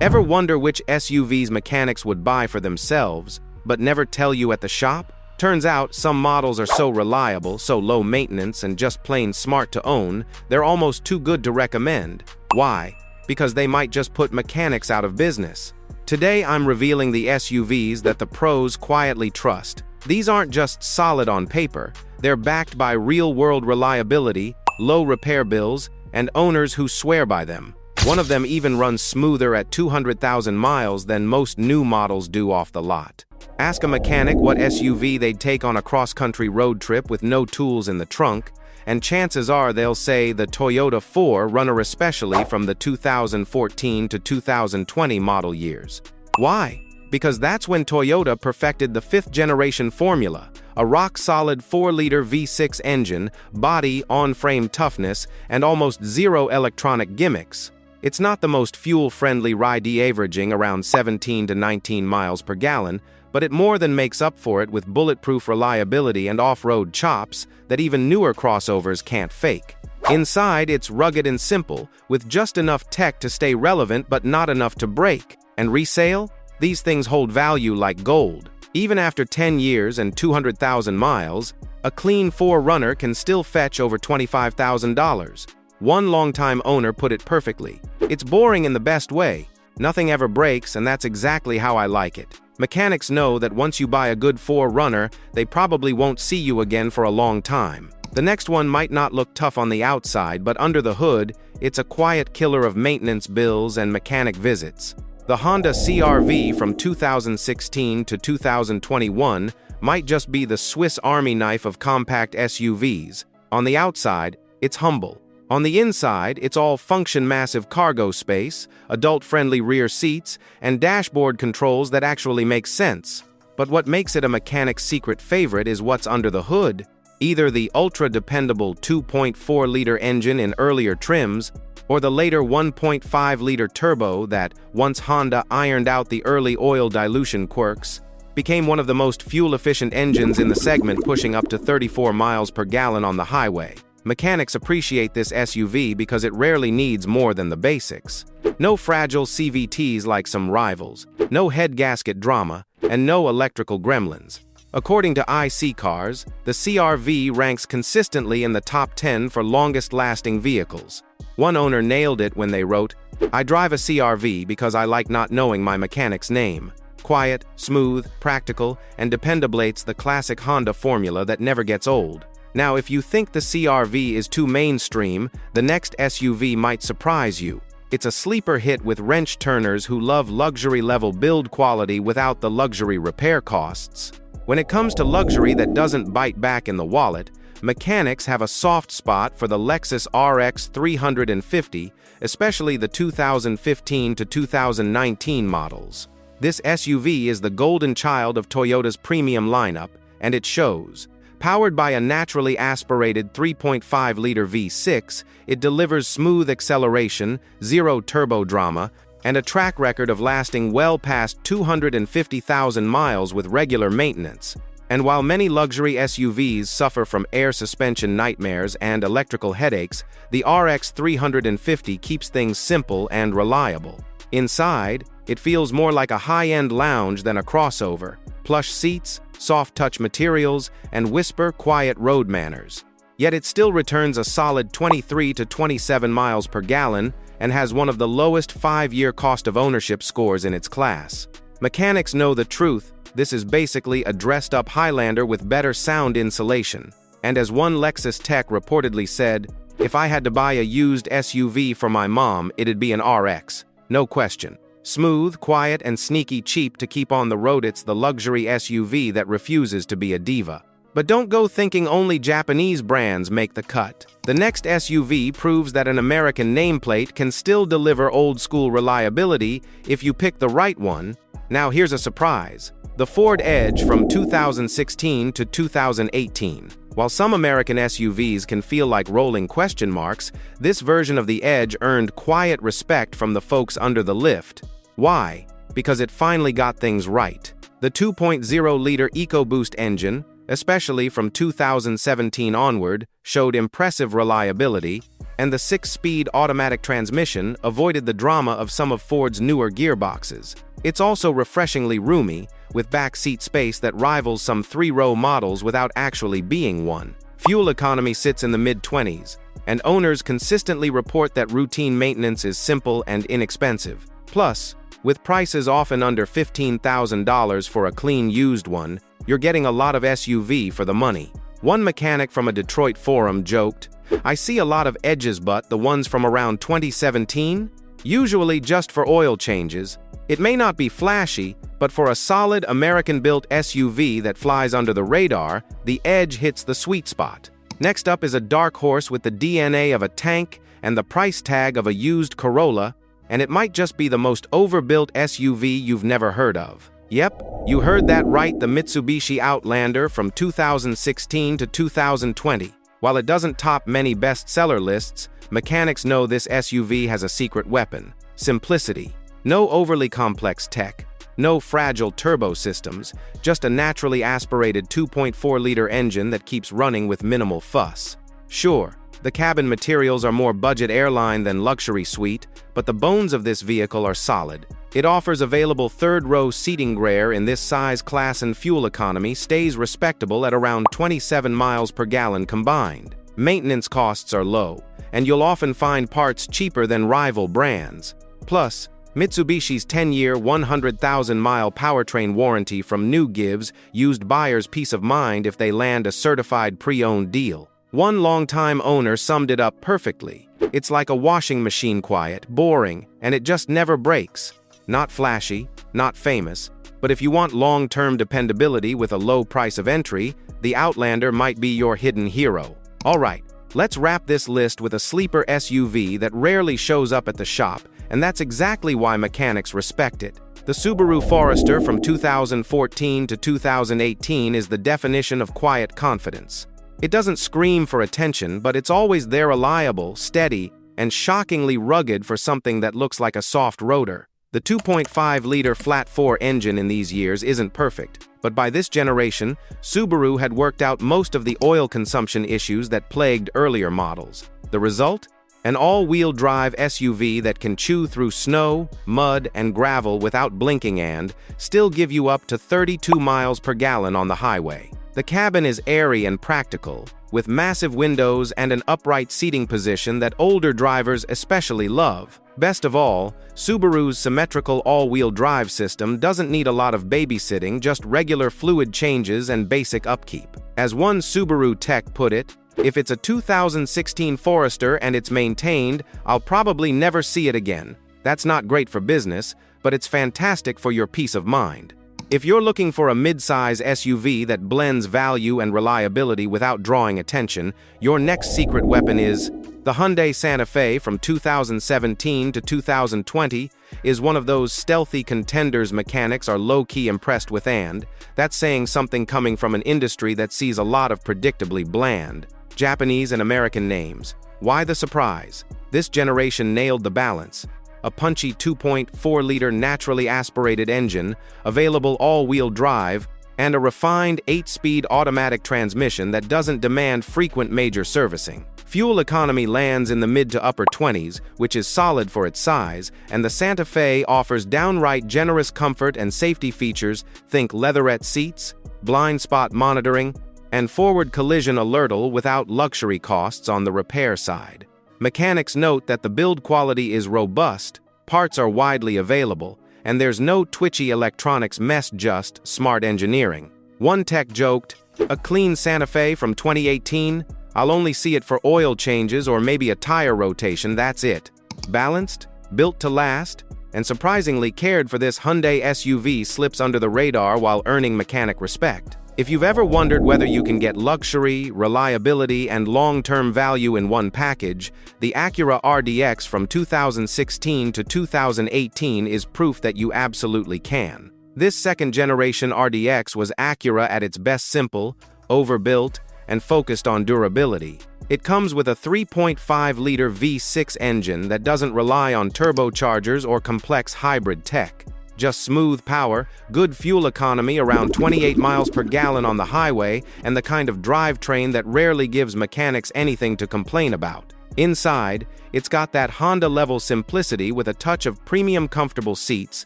Ever wonder which SUVs mechanics would buy for themselves, but never tell you at the shop? Turns out, some models are so reliable, so low maintenance, and just plain smart to own, they're almost too good to recommend. Why? Because they might just put mechanics out of business. Today I'm revealing the SUVs that the pros quietly trust. These aren't just solid on paper, they're backed by real-world reliability, low repair bills, and owners who swear by them. One of them even runs smoother at 200,000 miles than most new models do off the lot. Ask a mechanic what SUV they'd take on a cross-country road trip with no tools in the trunk, and chances are they'll say the Toyota 4Runner, especially from the 2014 to 2020 model years. Why? Because that's when Toyota perfected the fifth-generation formula, a rock-solid 4-liter V6 engine, body, on-frame toughness, and almost zero electronic gimmicks. It's not the most fuel-friendly ride, averaging around 17 to 19 miles per gallon, but it more than makes up for it with bulletproof reliability and off-road chops that even newer crossovers can't fake. Inside, it's rugged and simple, with just enough tech to stay relevant but not enough to break. And resale? These things hold value like gold. Even after 10 years and 200,000 miles, a clean 4Runner can still fetch over $25,000. One longtime owner put it perfectly. It's boring in the best way. Nothing ever breaks, and that's exactly how I like it. Mechanics know that once you buy a good 4Runner, they probably won't see you again for a long time. The next one might not look tough on the outside, but under the hood, it's a quiet killer of maintenance bills and mechanic visits. The Honda CR-V from 2016 to 2021 might just be the Swiss Army knife of compact SUVs. On the outside, it's humble. On the inside, it's all function: massive cargo space, adult-friendly rear seats, and dashboard controls that actually make sense. But what makes it a mechanic's secret favorite is what's under the hood. Either the ultra-dependable 2.4-liter engine in earlier trims, or the later 1.5-liter turbo that, once Honda ironed out the early oil dilution quirks, became one of the most fuel-efficient engines in the segment, pushing up to 34 miles per gallon on the highway. Mechanics appreciate this SUV because it rarely needs more than the basics. No fragile CVTs like some rivals, no head gasket drama, and no electrical gremlins. According to iSeeCars, the CR-V ranks consistently in the top 10 for longest-lasting vehicles. One owner nailed it when they wrote, "I drive a CR-V because I like not knowing my mechanic's name. Quiet, smooth, practical, and dependable's the classic Honda formula that never gets old." Now, if you think the CR-V is too mainstream, the next SUV might surprise you. It's a sleeper hit with wrench-turners who love luxury-level build quality without the luxury repair costs. When it comes to luxury that doesn't bite back in the wallet, mechanics have a soft spot for the Lexus RX 350, especially the 2015 to 2019 models. This SUV is the golden child of Toyota's premium lineup, and it shows. Powered by a naturally aspirated 3.5-liter V6, it delivers smooth acceleration, zero turbo drama, and a track record of lasting well past 250,000 miles with regular maintenance. And while many luxury SUVs suffer from air suspension nightmares and electrical headaches, the RX 350 keeps things simple and reliable. Inside, it feels more like a high-end lounge than a crossover. Plush seats, soft-touch materials, and whisper-quiet road manners. Yet it still returns a solid 23 to 27 miles per gallon and has one of the lowest 5-year cost of ownership scores in its class. Mechanics know the truth. This is basically a dressed-up Highlander with better sound insulation. And as one Lexus tech reportedly said, "If I had to buy a used SUV for my mom, it'd be an RX. No question. Smooth, quiet, and sneaky cheap to keep on the road. It's the luxury SUV that refuses to be a diva." But don't go thinking only Japanese brands make the cut. The next SUV proves that an American nameplate can still deliver old-school reliability if you pick the right one. Now here's a surprise. The Ford Edge from 2016 to 2018. While some American SUVs can feel like rolling question marks, this version of the Edge earned quiet respect from the folks under the lift. Why? Because it finally got things right. The 2.0-liter EcoBoost engine, especially from 2017 onward, showed impressive reliability, and the 6-speed automatic transmission avoided the drama of some of Ford's newer gearboxes. It's also refreshingly roomy, with back seat space that rivals some 3-row models without actually being one. Fuel economy sits in the mid-20s, and owners consistently report that routine maintenance is simple and inexpensive. Plus, with prices often under $15,000 for a clean used one, you're getting a lot of SUV for the money. One mechanic from a Detroit forum joked, "I see a lot of edges, but the ones from around 2017? Usually just for oil changes. It may not be flashy, but for a solid American-built SUV that flies under the radar, the edge hits the sweet spot." Next up is a dark horse with the DNA of a tank and the price tag of a used Corolla, and it might just be the most overbuilt SUV you've never heard of. Yep, you heard that right, the Mitsubishi Outlander from 2016 to 2020. While it doesn't top many bestseller lists, mechanics know this SUV has a secret weapon: simplicity. No overly complex tech, no fragile turbo systems, just a naturally aspirated 2.4-liter engine that keeps running with minimal fuss. Sure, the cabin materials are more budget airline than luxury suite, but the bones of this vehicle are solid. It offers available third-row seating gear in this size class, and fuel economy stays respectable at around 27 miles per gallon combined. Maintenance costs are low, and you'll often find parts cheaper than rival brands. Plus, Mitsubishi's 10-year, 100,000-mile powertrain warranty from new gives used buyers peace of mind if they land a certified pre-owned deal. One longtime owner summed it up perfectly. "It's like a washing machine, quiet, boring, and it just never breaks." Not flashy, not famous, but if you want long-term dependability with a low price of entry, the Outlander might be your hidden hero. Alright, let's wrap this list with a sleeper SUV that rarely shows up at the shop, and that's exactly why mechanics respect it. The Subaru Forester from 2014 to 2018 is the definition of quiet confidence. It doesn't scream for attention, but it's always there, reliable, steady, and shockingly rugged for something that looks like a soft rotor. The 2.5-liter flat-4 engine in these years isn't perfect, but by this generation, Subaru had worked out most of the oil consumption issues that plagued earlier models. The result? An all-wheel drive SUV that can chew through snow, mud, and gravel without blinking and still give you up to 32 miles per gallon on the highway. The cabin is airy and practical, with massive windows and an upright seating position that older drivers especially love. Best of all, Subaru's symmetrical all-wheel drive system doesn't need a lot of babysitting, just regular fluid changes and basic upkeep. As one Subaru tech put it, "If it's a 2016 Forester and it's maintained, I'll probably never see it again. That's not great for business, but it's fantastic for your peace of mind." If you're looking for a mid-size SUV that blends value and reliability without drawing attention, your next secret weapon is the Hyundai Santa Fe from 2017 to 2020 is one of those stealthy contenders mechanics are low-key impressed with, and that's saying something coming from an industry that sees a lot of predictably bland Japanese and American names. Why the surprise? This generation nailed the balance. A punchy 2.4-liter naturally aspirated engine, available all-wheel drive, and a refined 8-speed automatic transmission that doesn't demand frequent major servicing. Fuel economy lands in the mid to upper 20s, which is solid for its size, and the Santa Fe offers downright generous comfort and safety features. Think leatherette seats, blind spot monitoring, and forward collision alertal without luxury costs on the repair side. Mechanics note that the build quality is robust, parts are widely available, and there's no twitchy electronics mess, just smart engineering. One tech joked, "A clean Santa Fe from 2018? I'll only see it for oil changes or maybe a tire rotation, that's it." Balanced, built to last, and surprisingly cared for, this Hyundai SUV slips under the radar while earning mechanic respect. If you've ever wondered whether you can get luxury, reliability, and long-term value in one package, the Acura RDX from 2016 to 2018 is proof that you absolutely can. This second-generation RDX was Acura at its best: simple, overbuilt, and focused on durability. It comes with a 3.5-liter V6 engine that doesn't rely on turbochargers or complex hybrid tech. Just smooth power, good fuel economy around 28 miles per gallon on the highway, and the kind of drivetrain that rarely gives mechanics anything to complain about. Inside, it's got that Honda-level simplicity with a touch of premium comfortable seats,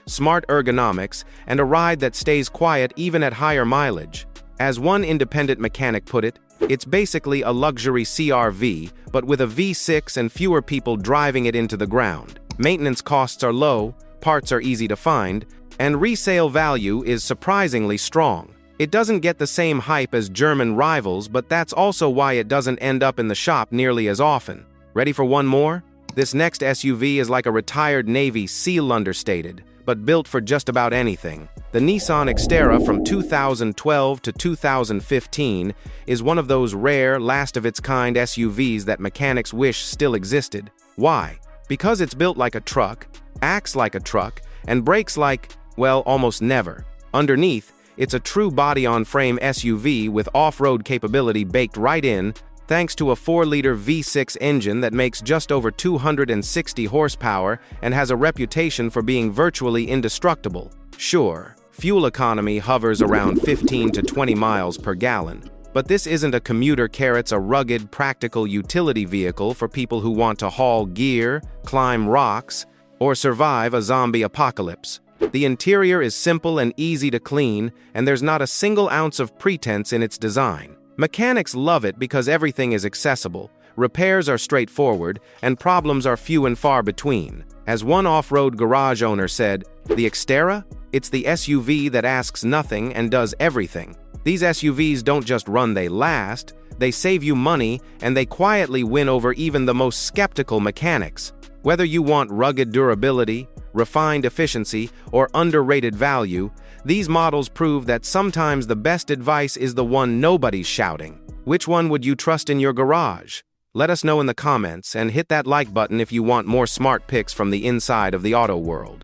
smart ergonomics, and a ride that stays quiet even at higher mileage. As one independent mechanic put it, it's basically a luxury CR-V, but with a V6 and fewer people driving it into the ground. Maintenance costs are low, parts are easy to find, and resale value is surprisingly strong. It doesn't get the same hype as German rivals, but that's also why it doesn't end up in the shop nearly as often. Ready for one more? This next SUV is like a retired Navy SEAL understated, but built for just about anything. The Nissan Xterra from 2012 to 2015 is one of those rare, last-of-its-kind SUVs that mechanics wish still existed. Why? Because it's built like a truck, acts like a truck, and brakes like, well, almost never. Underneath, it's a true body-on-frame SUV with off-road capability baked right in, thanks to a 4-liter V6 engine that makes just over 260 horsepower and has a reputation for being virtually indestructible. Sure, fuel economy hovers around 15 to 20 miles per gallon, but this isn't a commuter carrot's a rugged, practical utility vehicle for people who want to haul gear, climb rocks, or survive a zombie apocalypse. The interior is simple and easy to clean, and there's not a single ounce of pretense in its design. Mechanics love it because everything is accessible, repairs are straightforward, and problems are few and far between. As one off-road garage owner said, "The Xterra? It's the SUV that asks nothing and does everything." These SUVs don't just run, they last, they save you money, and they quietly win over even the most skeptical mechanics. Whether you want rugged durability, refined efficiency, or underrated value, these models prove that sometimes the best advice is the one nobody's shouting. Which one would you trust in your garage? Let us know in the comments, and hit that like button if you want more smart picks from the inside of the auto world.